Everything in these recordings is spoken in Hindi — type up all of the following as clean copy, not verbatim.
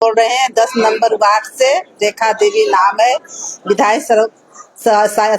बोल रहे हैं 10 नंबर वार्ड से। रेखा देवी नाम है, विधायक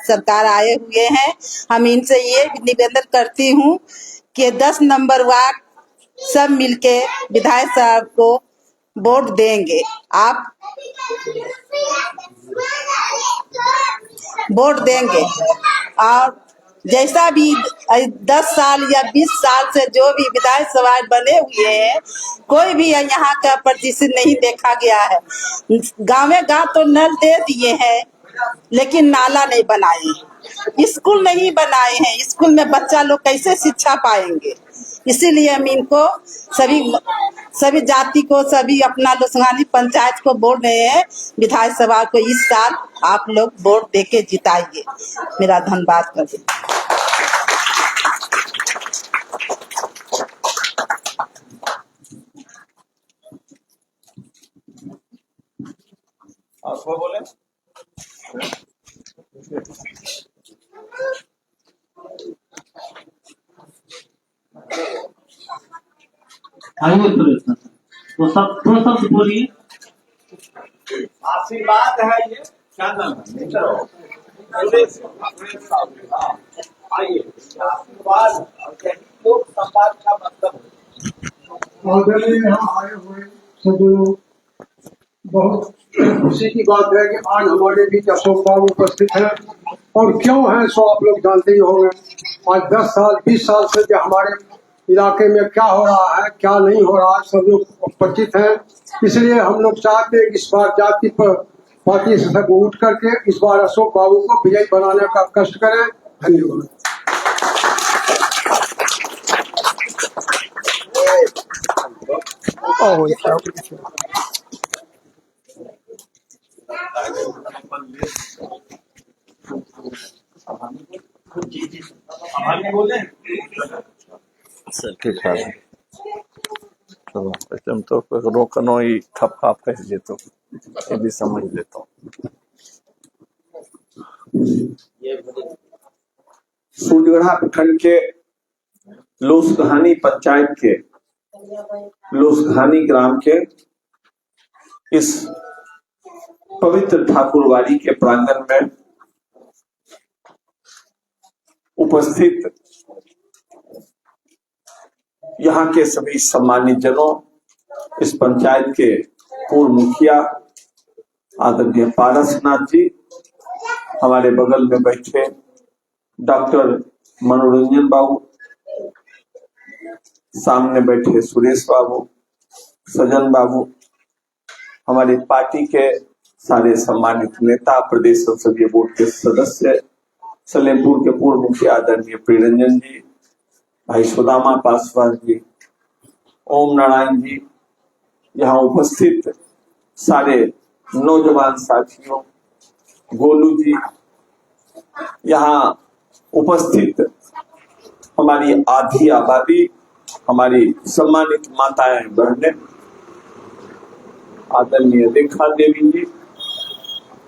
सरकार आए हुए हैं। हम इनसे ये निवेदन करती हूँ कि 10 नंबर वार्ड सब मिलके विधायक साहब को वोट देंगे। आप वोट देंगे और जैसा भी 10 साल या 20 साल से जो भी विधायक सभा बने हुए हैं, कोई भी यहाँ का प्रतिशत नहीं देखा गया है। गाँव तो नल दे दिए हैं, लेकिन नाला नहीं बनाए, स्कूल नहीं बनाए हैं। स्कूल में बच्चा लोग कैसे शिक्षा पाएंगे? इसीलिए हम इनको सभी जाति को, सभी अपना लोसंगानी पंचायत को बोल रहे हैं, विधायक सभा को इस साल आप लोग वोट देके जिताइए। मेरा धन्यवाद कर दीजिए। आपको बोले तो सब दो शब्द बोलिए। आशीर्वाद है ये, क्या नाम है? आइए, आशीर्वाद लोक संवाद का मतलब यहाँ आए हुए सब लोग, बहुत खुशी की बात है कि आज हमारे बीच अशोक बाबू उपस्थित है। और क्यों है सो आप लोग जानते ही होंगे। आज 10 साल 20 साल से जो हमारे इलाके में क्या हो रहा है, क्या नहीं हो रहा है, सब लोग परिचित हैं। इसलिए हम लोग चाहते हैं कि इस बार जाति पर पार्टी से सब उठ करके इस बार अशोक बाबू को विजयी बनाने का कष्ट करें। धन्यवाद। चलो एकदम तो रोकनो ही खप खाप कह देता हूँ, ये भी समझ लेता हूँ। सूर्यगढ़ा प्रखंड के लोसघानी पंचायत के लोसघानी ग्राम के इस पवित्र ठाकुरवाड़ी के प्रांगण में उपस्थित यहाँ के सभी सम्मानित जनों, इस पंचायत के पूर्व मुखिया आदरणीय पारसनाथ जी, हमारे बगल में बैठे डॉक्टर मनोरंजन बाबू, सामने बैठे सुरेश बाबू, सजन बाबू, हमारी पार्टी के सारे सम्मानित नेता, प्रदेश संसदीय बोर्ड के सदस्य, सलेमपुर के पूर्व मुखिया आदरणीय प्रियरंजन जी, भाई सुदामा पासवान जी, ओम नारायण जी, यहाँ उपस्थित सारे नौजवान साथियों, गोलू जी, यहाँ उपस्थित हमारी आधी आबादी, हमारी सम्मानित माताएं बहनें, आदरणीय रेखा देवी जी,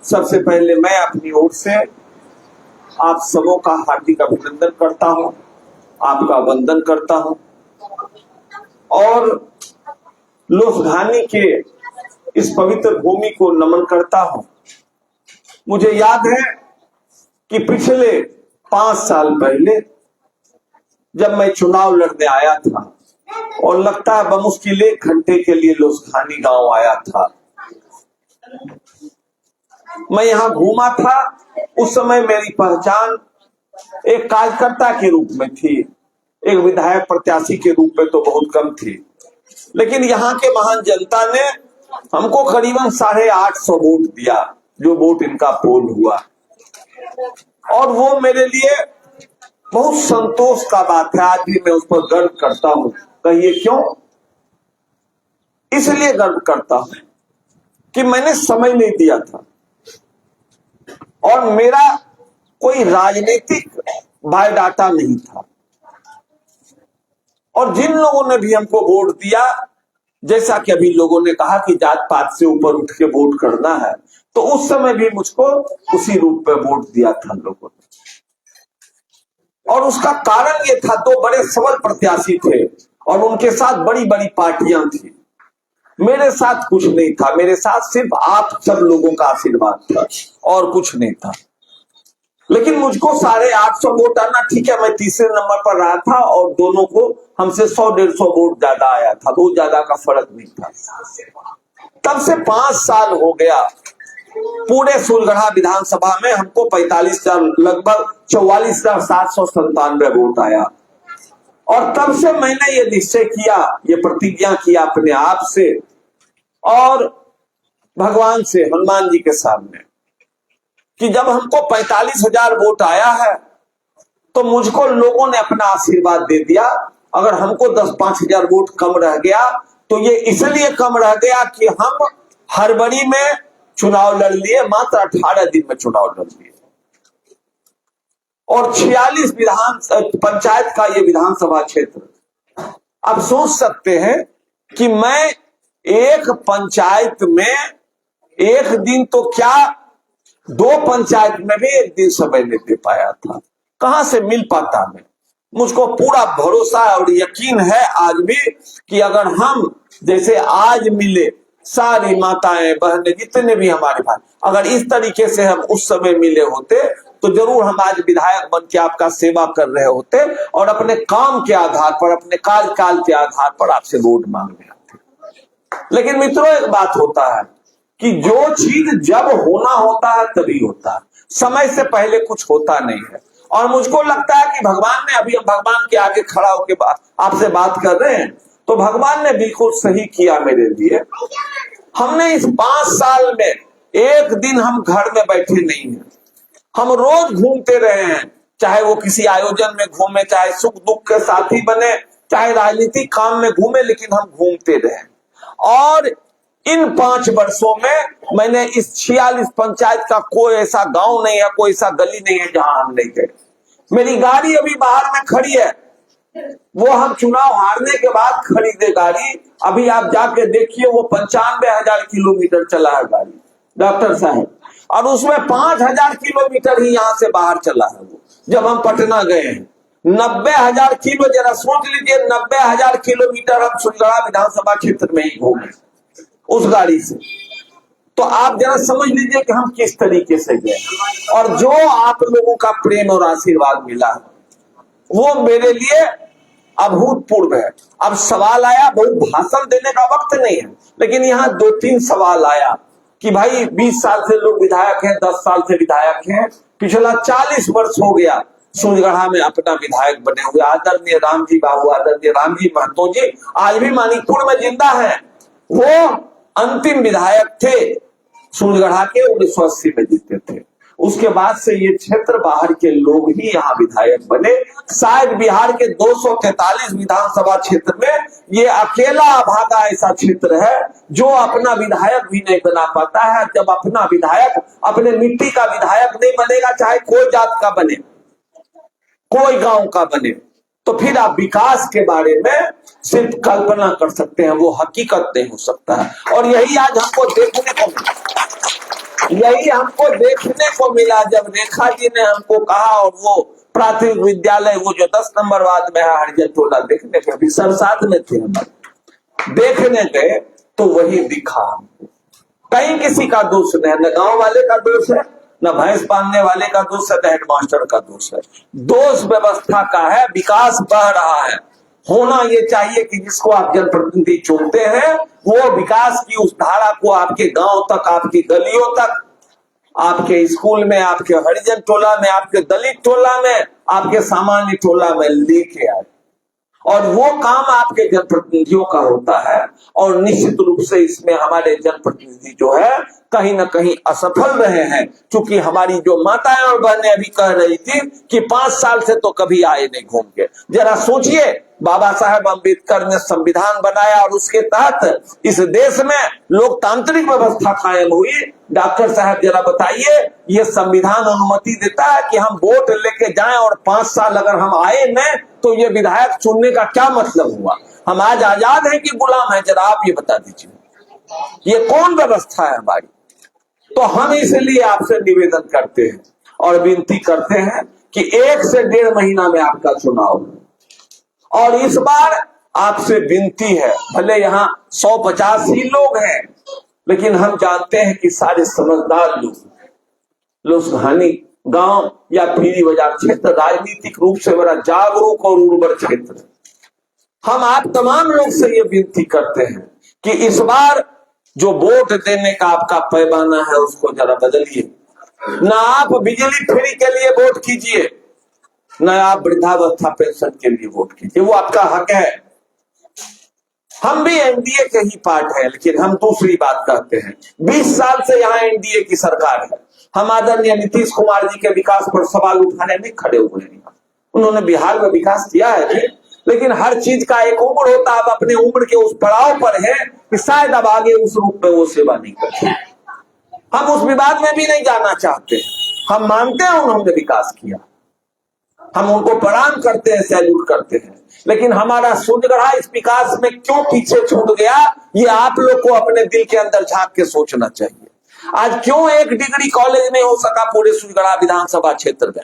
सबसे पहले मैं अपनी ओर से आप सबों का हार्दिक अभिनंदन करता हूं, आपका वंदन करता हूं और लोसघानी के इस पवित्र भूमि को नमन करता हूं। मुझे याद है कि पिछले 5 साल पहले जब मैं चुनाव लड़ने आया था और लगता है बमुश्किल 1 घंटे के लिए लोसघानी गांव आया था, मैं यहाँ घूमा था। उस समय मेरी पहचान एक कार्यकर्ता के रूप में थी, एक विधायक प्रत्याशी के रूप में तो बहुत कम थी, लेकिन यहाँ के महान जनता ने हमको करीबन 850 वोट दिया, जो वोट इनका पोल हुआ, और वो मेरे लिए बहुत संतोष का बात है। आज भी मैं उस पर गर्व करता हूँ। कहिए क्यों? इसलिए गर्व करता हूं कि मैंने समय नहीं दिया था और मेरा कोई राजनीतिक बायोडाटा नहीं था, और जिन लोगों ने भी हमको वोट दिया, जैसा कि अभी लोगों ने कहा कि जात पात से ऊपर उठ के वोट करना है, तो उस समय भी मुझको उसी रूप में वोट दिया था लोगों ने। और उसका कारण ये था, 2 बड़े सबल प्रत्याशी थे और उनके साथ बड़ी बड़ी पार्टियां थी। मेरे साथ कुछ नहीं था, मेरे साथ सिर्फ आप सब लोगों का आशीर्वाद था और कुछ नहीं था। लेकिन मुझको 850 वोट आना ठीक है, मैं तीसरे नंबर पर रहा था और दोनों को हमसे 100-150 वोट ज्यादा आया था, बहुत ज्यादा का फर्क नहीं था। तब से 5 साल हो गया, पूरे सूरगढ़ा विधानसभा में हमको 45,000 लगभग 44,797 वोट आया। और तब से मैंने ये निश्चय किया, ये प्रतिज्ञा किया अपने आप से और भगवान से, हनुमान जी के सामने, कि जब हमको 45,000 वोट आया है तो मुझको लोगों ने अपना आशीर्वाद दे दिया। अगर हमको 10-5,000 वोट कम रह गया तो ये इसलिए कम रह गया कि हम फरवरी में चुनाव लड़ लिए, मात्र 18 दिन में चुनाव लड़ लिए और 46 पंचायत का ये विधानसभा क्षेत्र। अब सोच सकते हैं कि मैं एक पंचायत में एक दिन तो क्या 2 पंचायत में भी एक दिन समय नहीं दे पाया था, कहां से मिल पाता मैं। मुझको पूरा भरोसा और यकीन है आज भी कि अगर हम जैसे आज मिले, सारी माताएं बहनें जितने भी हमारे भाई, अगर इस तरीके से हम उस समय मिले होते तो जरूर हम आज विधायक बन के आपका सेवा कर रहे होते और अपने काम के आधार पर, अपने काल के आधार पर आपसे वोट मांगने आते। लेकिन मित्रों, एक बात होता है कि जो चीज जब होना होता है तभी होता है, समय से पहले कुछ होता नहीं है। और मुझको लगता है कि भगवान ने, अभी हम भगवान के आगे खड़ा होकर आपसे बात कर रहे हैं, तो भगवान ने बिल्कुल सही किया मेरे लिए। हमने इस 5 साल में एक दिन हम घर में बैठे नहीं हैं, हम रोज घूमते रहे हैं, चाहे वो किसी आयोजन में घूमे, चाहे सुख दुख के साथी बने, चाहे राजनीतिक काम में घूमे, लेकिन हम घूमते रहे। और इन 5 वर्षों में मैंने इस 46 पंचायत का कोई ऐसा गांव नहीं है, कोई ऐसा गली नहीं है जहां हम नहीं गए। मेरी गाड़ी अभी बाहर में खड़ी है, वो हम चुनाव हारने के बाद खरीदे गाड़ी। अभी आप जाके देखिए, वो 95,000 किलोमीटर चला है गाड़ी, डॉक्टर साहब, और उसमें 5,000 किलोमीटर ही यहाँ से बाहर चला है वो, जब हम पटना गए हैं। 90,000 किलो, जरा सोच लीजिए, 90,000 किलोमीटर हम सूरगढ़ा विधानसभा क्षेत्र में ही घूमे उस गाड़ी से। तो आप जरा समझ लीजिए कि हम किस तरीके से गए, और जो आप लोगों का प्रेम और आशीर्वाद मिला वो मेरे लिए अभूतपूर्व है। अब सवाल आया, बहुत भाषण देने का वक्त नहीं है, लेकिन यहाँ 2-3 सवाल आया कि भाई 20 साल से लोग विधायक हैं, 10 साल से विधायक हैं, पिछला 40 वर्ष हो गया सूरगढ़ा में अपना विधायक बने हुए। आदरणीय रामजी बाबू, आदरणीय रामजी महतो जी आज भी मानिकपुर में जिंदा है। वो अंतिम विधायक थे सूरगढ़ा के, 1980 में जीते थे। उसके बाद से ये क्षेत्र बाहर के लोग ही यहाँ विधायक बने। शायद बिहार के 243 विधानसभा क्षेत्र में ये अकेला अभागा ऐसा क्षेत्र है जो अपना विधायक भी नहीं बना पाता है। जब अपना विधायक अपने मिट्टी का विधायक नहीं बनेगा, चाहे कोई जात का बने, कोई गांव का बने, तो फिर आप विकास के बारे में सिर्फ कल्पना कर सकते हैं, वो हकीकत नहीं हो सकता है। और यही आज हमको देखने को मिला, यही हमको देखने को मिला जब रेखा जी ने हमको कहा, और वो प्राथमिक विद्यालय वो जो 10 नंबर वार्ड में है हरिजन टोला, देखने के भी सर साथ में थे, हम देखने गए तो वही दिखा हमको। कहीं किसी का दोष नहीं, न गांव वाले का दोष है, न भैंस बांधने वाले का दोष है, न हेडमास्टर का दोष है। दोष व्यवस्था का है। विकास बढ़ रहा है। होना ये चाहिए कि जिसको आप जनप्रतिनिधि चुनते हैं वो विकास की उस धारा को आपके गांव तक, आपकी गलियों तक, आपके स्कूल में, आपके हरिजन टोला में, आपके दलित टोला में, आपके सामान्य टोला में लेके आए। और वो काम आपके जनप्रतिनिधियों का होता है। और निश्चित रूप से इसमें हमारे जनप्रतिनिधि जो है कहीं ना कहीं असफल रहे हैं, क्योंकि हमारी जो माताएं और बहनें अभी कह रही थी कि 5 साल से तो कभी आए नहीं घूम के। जरा सोचिए, बाबा साहेब अम्बेडकर ने संविधान बनाया और उसके तहत इस देश में लोकतांत्रिक व्यवस्था कायम हुई। डॉक्टर साहब जरा बताइए, ये संविधान अनुमति देता है कि हम वोट लेके जाएं और 5 साल अगर हम आए न तो ये विधायक चुनने का क्या मतलब हुआ? हम आज आजाद हैं कि गुलाम हैं? जरा आप ये बता दीजिए, ये कौन व्यवस्था है हमारी? तो हम इसलिए आपसे निवेदन करते हैं और विनती करते हैं कि 1 से 1.5 महीना में आपका चुनाव है, और इस बार आपसे विनती है, भले यहाँ 150 ही लोग हैं, लेकिन हम जानते हैं कि सारे समझदार लोग घानी गांव या पीरी बाजार क्षेत्र राजनीतिक रूप से बड़ा जागरूक और उर्वर क्षेत्र है। हम आप तमाम लोग से ये विनती करते हैं कि इस बार जो वोट देने का आपका पैमाना है उसको जरा बदलिए। ना आप बिजली फ्री के लिए वोट कीजिए, न आप वृद्धावस्था पेंशन के लिए वोट कीजिए, वो आपका हक है। हम भी एनडीए के ही पार्ट है, लेकिन हम दूसरी बात कहते हैं। 20 साल से यहाँ एनडीए की सरकार है। हम आदरणीय नीतीश कुमार जी के विकास पर सवाल उठाने में खड़े हुए हैं। उन्होंने बिहार में विकास किया है, लेकिन हर चीज का एक उम्र होता है। अब अपने उम्र के उस पड़ाव पर है कि शायद अब आगे उस रूप में वो सेवा नहीं करते। हम उस विवाद में भी नहीं जाना चाहते। हम मानते हैं उन्होंने विकास किया, हम उनको प्रणाम करते हैं, सैल्यूट करते हैं, लेकिन हमारा सूर्यगढ़ा इस विकास में क्यों पीछे छूट गया, ये आप लोग को अपने दिल के अंदर झांक के सोचना चाहिए। आज क्यों एक डिग्री कॉलेज नहीं हो सका पूरे सूर्यगढ़ा विधानसभा क्षेत्र में?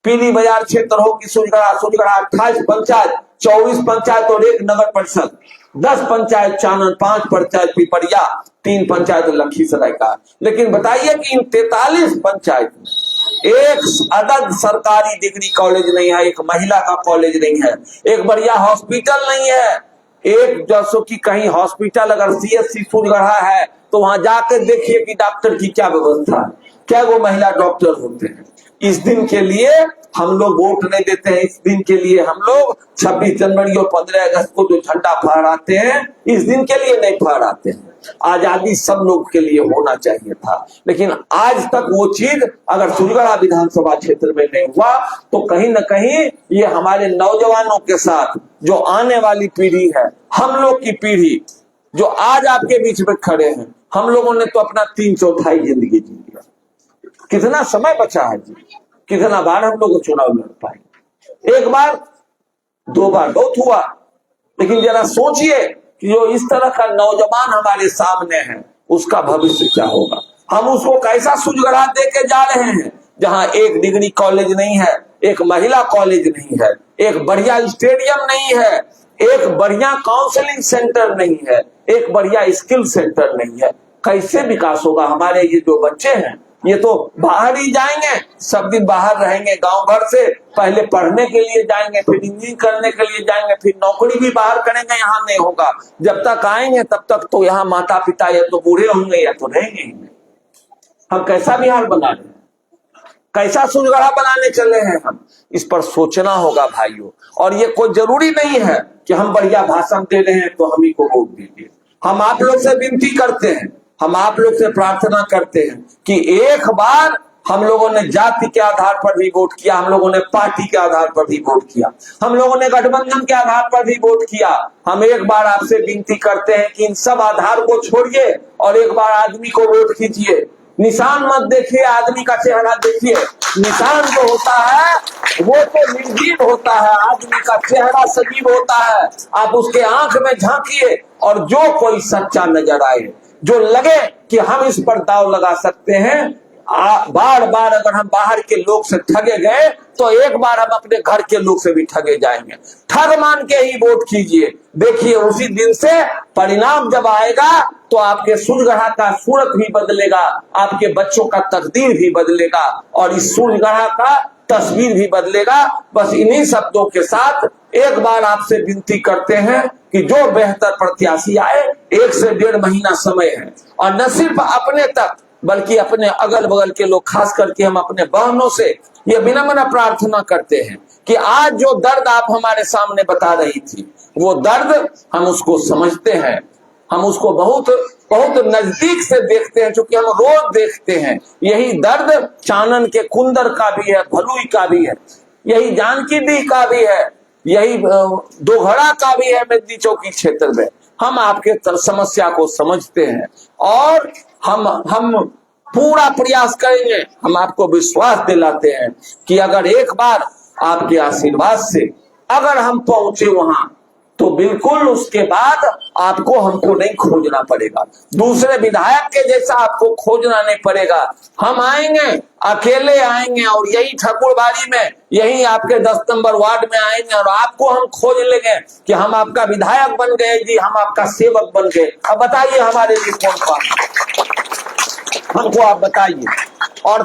पीली बाजार क्षेत्र हो कि सूर्यगढ़ा 28 पंचायत, 24 पंचायत और 1 नगर परिषद, 10 पंचायत चानन, 5 पंचायत पिपरिया, 3 पंचायत लखीसराय का। लेकिन बताइए कि इन 43 पंचायत में एक अदद सरकारी डिग्री कॉलेज नहीं है, एक महिला का कॉलेज नहीं है, एक बढ़िया हॉस्पिटल नहीं है। एक जैसो कि कहीं हॉस्पिटल अगर सीएससी सूर्यगढ़ा है तो वहां जाकर देखिए कि डॉक्टर की क्या व्यवस्था है, क्या वो महिला डॉक्टर होते हैं। इस दिन के लिए हम लोग वोट नहीं देते हैं। इस दिन के लिए हम लोग 26 जनवरी और 15 अगस्त को जो झंडा फहराते हैं, इस दिन के लिए नहीं फहराते हैं। आजादी सब लोग के लिए होना चाहिए था, लेकिन आज तक वो चीज अगर सूर्यगढ़ा विधानसभा क्षेत्र में नहीं हुआ तो कहीं न कहीं ये हमारे नौजवानों के साथ जो आने वाली पीढ़ी है, हम लोग की पीढ़ी जो आज आपके बीच में खड़े हैं, हम लोगों ने तो अपना 3/4 जिंदगी जी लिया। कितना समय बचा है जी, कितना बार हम लोग चुनाव लड़ पाए? 1 बार 2 बार बहुत हुआ, लेकिन जरा सोचिए कि जो इस तरह का नौजवान हमारे सामने है उसका भविष्य क्या होगा। हम उसको कैसा सूर्यगढ़ा दे के जा रहे हैं जहां एक डिग्री कॉलेज नहीं है, एक महिला कॉलेज नहीं है, एक बढ़िया स्टेडियम नहीं है, एक बढ़िया काउंसलिंग सेंटर नहीं है, एक बढ़िया स्किल सेंटर नहीं है। कैसे विकास होगा? हमारे ये जो बच्चे हैं ये तो बाहर ही जाएंगे, सब दिन बाहर रहेंगे, गांव भर से पहले पढ़ने के लिए जाएंगे, फिर इंजीनियरिंग करने के लिए जाएंगे, फिर नौकरी भी बाहर करेंगे, यहाँ नहीं होगा। जब तक आएंगे तब तक तो यहाँ माता पिता या तो बूढ़े होंगे या तो रहेंगे ही नहीं। हम कैसा बिहार बना रहे हैं, कैसा सूर्यगढ़ा बनाने चले हैं हम? इस पर सोचना होगा भाइयों। और ये कोई जरूरी नहीं है कि हम बढ़िया भाषण दे रहे हैं तो हम ही को वोट दीजिए। हम आप लोग से विनती करते हैं, हम आप लोग से प्रार्थना करते हैं कि एक बार हम लोगों ने जाति के आधार पर भी वोट किया, हम लोगों ने पार्टी के आधार पर भी वोट किया, हम लोगों ने गठबंधन के आधार पर भी वोट किया। हम एक बार आपसे विनती करते हैं कि इन सब आधार को छोड़िए और एक बार आदमी को वोट कीजिए। निशान मत देखिए, आदमी का चेहरा देखिए। निशान जो होता है वो तो निर्जीव होता है, आदमी का चेहरा सजीव होता है। आप उसके आंख में झांकिए और जो कोई सच्चा नजर आए, जो लगे कि हम इस पर दाव लगा सकते हैं, बार बार अगर हम बाहर के लोग से ठगे गए तो एक बार हम अपने घर के लोग से भी ठगे जाएंगे। ठग मान के ही वोट कीजिए। देखिए उसी दिन से परिणाम जब आएगा तो आपके सूर्यगढ़ा का सूरत भी बदलेगा, आपके बच्चों का तकदीर भी बदलेगा और इस सूर्यगढ़ा का तस्वीर भी बदलेगा। बस इन्हीं शब्दों के साथ एक बार आपसे विनती करते हैं कि जो बेहतर प्रत्याशी आए, 1 से 1.5 महीना समय है और न सिर्फ अपने तक बल्कि अपने अगल बगल के लोग, खास करके हम अपने बहनों से ये विनम्र प्रार्थना करते हैं कि आज जो दर्द आप हमारे सामने बता रही थी वो दर्द हम उसको समझते हैं, हम उसको बहुत बहुत नजदीक से देखते हैं, क्योंकि हम रोज देखते हैं। यही दर्द चानन के कुंदर का भी है, भलुई का भी है, यही जानकी डी का भी है, यही दोघड़ा का भी है मेदनी चौकी क्षेत्र में। हम आपके समस्या को समझते हैं और हम पूरा प्रयास करेंगे। हम आपको विश्वास दिलाते हैं कि अगर एक बार आपके आशीर्वाद से अगर हम पहुंचे वहां तो तो बिल्कुल उसके बाद आपको हमको नहीं खोजना पड़ेगा, दूसरे विधायक के जैसा आपको खोजना नहीं पड़ेगा। हम आएंगे, अकेले आएंगे और यही ठाकुरबाड़ी में, यही आपके 10 नंबर वार्ड में आएंगे और आपको हम खोज लेंगे कि हम आपका विधायक बन गए जी, हम आपका सेवक बन गए। अब बताइए हमारे लिए कौन कौन, हमको आप बताइए। और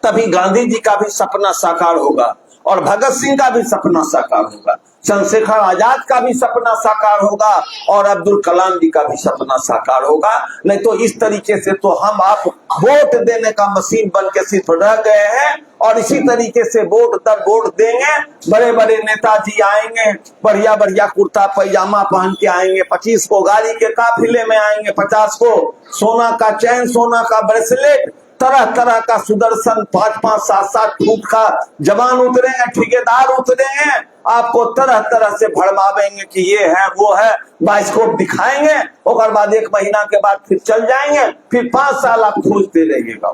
तभी गांधी जी का भी सपना साकार होगा और भगत सिंह का भी सपना साकार होगा, चंद्रशेखर आजाद का भी सपना साकार होगा और अब्दुल कलाम जी का भी सपना साकार होगा। नहीं तो इस तरीके से तो हम आप वोट देने का मशीन बन के सिर्फ रह गए हैं और इसी तरीके से वोट दर वोट देंगे। बड़े बड़े नेताजी आएंगे, बढ़िया बढ़िया कुर्ता पैजामा पहन के आएंगे, 25 को गाड़ी के काफिले में आएंगे, 50 को सोना का चैन, सोना का ब्रेसलेट, तरह तरह का सुदर्शन, 5-5, 7-7 फुट का जवान उतरेंगे, ठेकेदार उतरेंगे, आपको तरह तरह से भड़मावेंगे कि ये है वो है, बाइस्कोप दिखाएंगे, और बाद 1 महीना के बाद फिर चल जाएंगे, फिर 5 साल आप खोजते रहिएगा,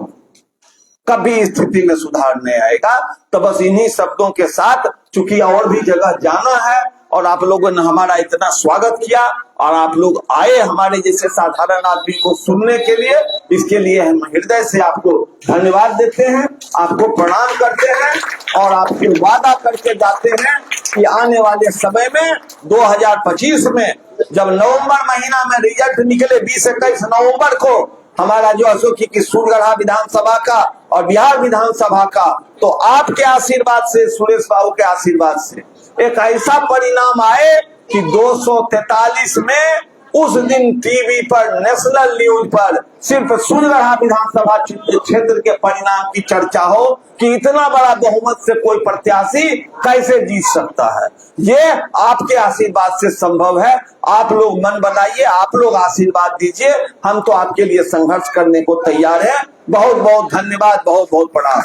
कभी स्थिति में सुधार नहीं आएगा। तो बस इन्हीं शब्दों के साथ, चूंकि और भी जगह जाना है और आप लोगों ने हमारा इतना स्वागत किया और आप लोग आए हमारे जैसे साधारण आदमी को सुनने के लिए, इसके लिए हम हृदय से आपको धन्यवाद देते हैं, आपको प्रणाम करते हैं और आपसे वादा करके जाते हैं कि आने वाले समय में 2025 में जब नवंबर महीना में रिजल्ट निकले, 20-21 नवंबर को हमारा जो अशोक की सूरगढ़ा विधानसभा का और बिहार विधानसभा का, तो आपके आशीर्वाद से, सुरेश बाबू के आशीर्वाद से एक ऐसा परिणाम आए कि 243 में उस दिन टीवी पर, नेशनल न्यूज पर सिर्फ सूरगढ़ा विधानसभा क्षेत्र के परिणाम की चर्चा हो कि इतना बड़ा बहुमत से कोई प्रत्याशी कैसे जीत सकता है। ये आपके आशीर्वाद से संभव है। आप लोग मन बनाइए, आप लोग आशीर्वाद दीजिए, हम तो आपके लिए संघर्ष करने को तैयार हैं। बहुत बहुत धन्यवाद, बहुत बहुत प्रणाम।